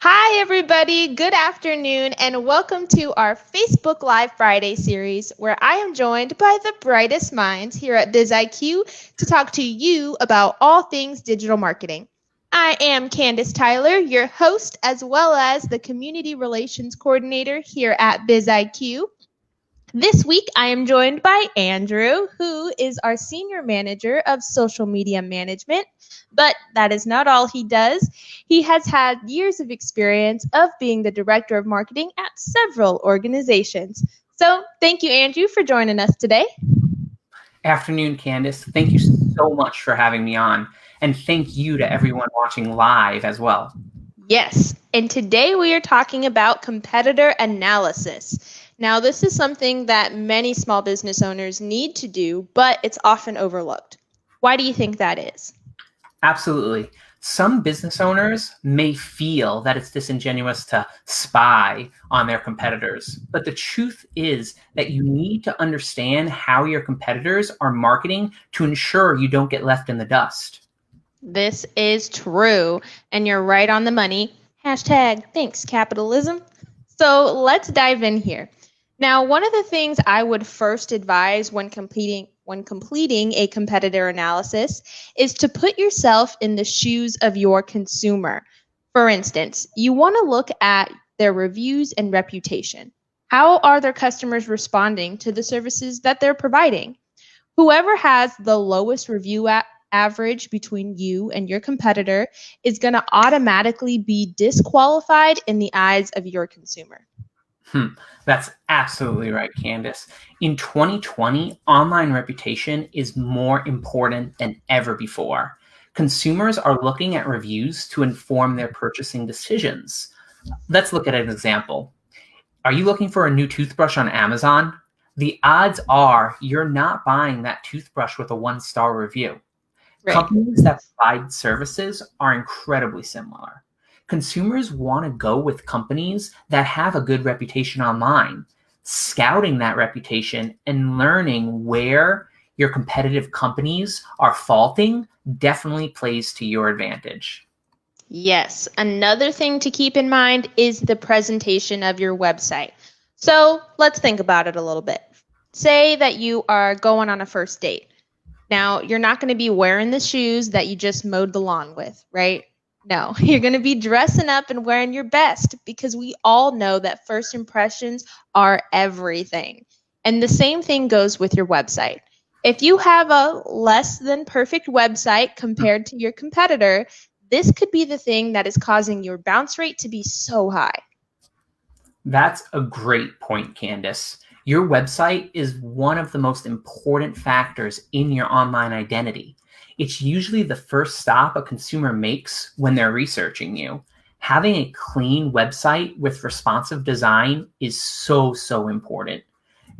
Hi, everybody. Good afternoon, and welcome to our Facebook Live Friday series, where I am joined by the brightest minds here at BizIQ to talk to you about all things digital marketing. I am Candace Tyler, your host, as well as the Community Relations Coordinator here at BizIQ. This week, I am joined by Andrew, who is our Senior Manager of Social Media Management. But that is not all he does. He has had years of experience of being the Director of Marketing at several organizations. So thank you, Andrew, for joining us today. Afternoon, Candace. Thank you so much for having me on. And thank you to everyone watching live as well. Yes, and today we are talking about competitor analysis. Now, this is something that many small business owners need to do, but it's often overlooked. Why do you think that is? Absolutely. Some business owners may feel that it's disingenuous to spy on their competitors, but the truth is that you need to understand how your competitors are marketing to ensure you don't get left in the dust. This is true, and you're right on the money. Hashtag thanks, capitalism. So let's dive in here. Now, one of the things I would first advise when completing a competitor analysis is to put yourself in the shoes of your consumer. For instance, you want to look at their reviews and reputation. How are their customers responding to the services that they're providing? Whoever has the lowest review average between you and your competitor is going to automatically be disqualified in the eyes of your consumer. That's absolutely right, Candace. In 2020, online reputation is more important than ever before. Consumers are looking at reviews to inform their purchasing decisions. Let's look at an example. Are you looking for a new toothbrush on Amazon? The odds are you're not buying that toothbrush with a 1-star review. Right. Companies that provide services are incredibly similar. Consumers want to go with companies that have a good reputation online. Scouting that reputation and learning where your competitive companies are faulting definitely plays to your advantage. Yes, another thing to keep in mind is the presentation of your website. So let's think about it a little bit. Say that you are going on a first date. Now, you're not going to be wearing the shoes that you just mowed the lawn with, right? No, you're going to be dressing up and wearing your best because we all know that first impressions are everything. And the same thing goes with your website. If you have a less than perfect website compared to your competitor, this could be the thing that is causing your bounce rate to be so high. That's a great point, Candace. Your website is one of the most important factors in your online identity. It's usually the first stop a consumer makes when they're researching you. Having a clean website with responsive design is so important.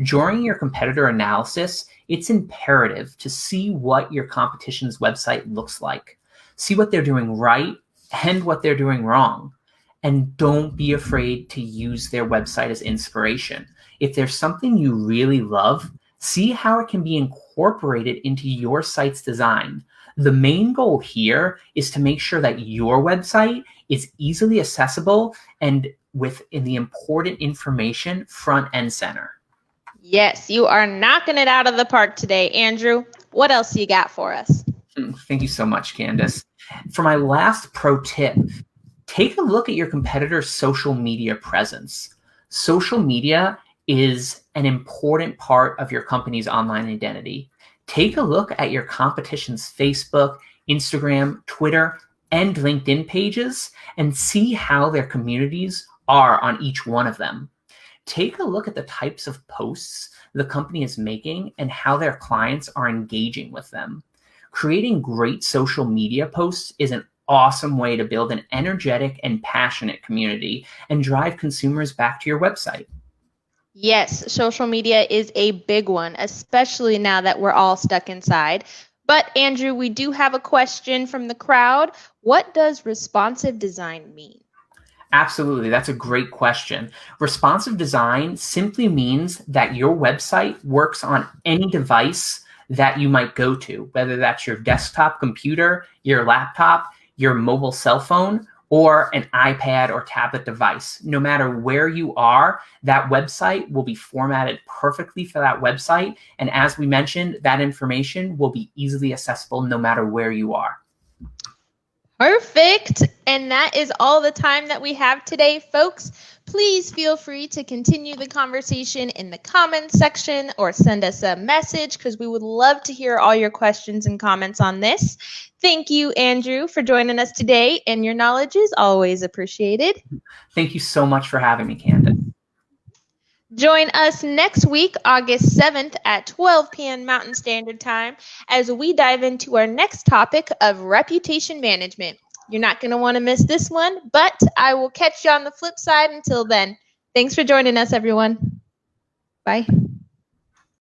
During your competitor analysis, it's imperative to see what your competition's website looks like. See what they're doing right and what they're doing wrong. And don't be afraid to use their website as inspiration. If there's something you really love, see how it can be incorporated into your site's design. The main goal here is to make sure that your website is easily accessible and with the important information front and center. Yes, you are knocking it out of the park today, Andrew. What else you got for us? Thank you so much, Candace. For my last pro tip, take a look at your competitor's social media presence. Social media is an important part of your company's online identity. Take a look at your competition's Facebook, Instagram, Twitter, and LinkedIn pages and see how their communities are on each one of them. Take a look at the types of posts the company is making and how their clients are engaging with them. Creating great social media posts is an awesome way to build an energetic and passionate community and drive consumers back to your website. Yes, social media is a big one, especially now that we're all stuck inside. But Andrew, we do have a question from the crowd. What does responsive design mean? Absolutely. That's a great question. Responsive design simply means that your website works on any device that you might go to, whether that's your desktop computer, your laptop, your mobile cell phone, or an iPad or tablet device. No matter where you are, that website will be formatted perfectly for that website. And as we mentioned, that information will be easily accessible no matter where you are. Perfect. And that is all the time that we have today, folks. Please feel free to continue the conversation in the comments section or send us a message because we would love to hear all your questions and comments on this. Thank you, Andrew, for joining us today, and your knowledge is always appreciated. Thank you so much for having me, Candace. Join us next week, August 7th at 12 p.m. Mountain Standard Time, as we dive into our next topic of reputation management. You're not going to want to miss this one, but I will catch you on the flip side until then. Thanks for joining us, everyone. Bye.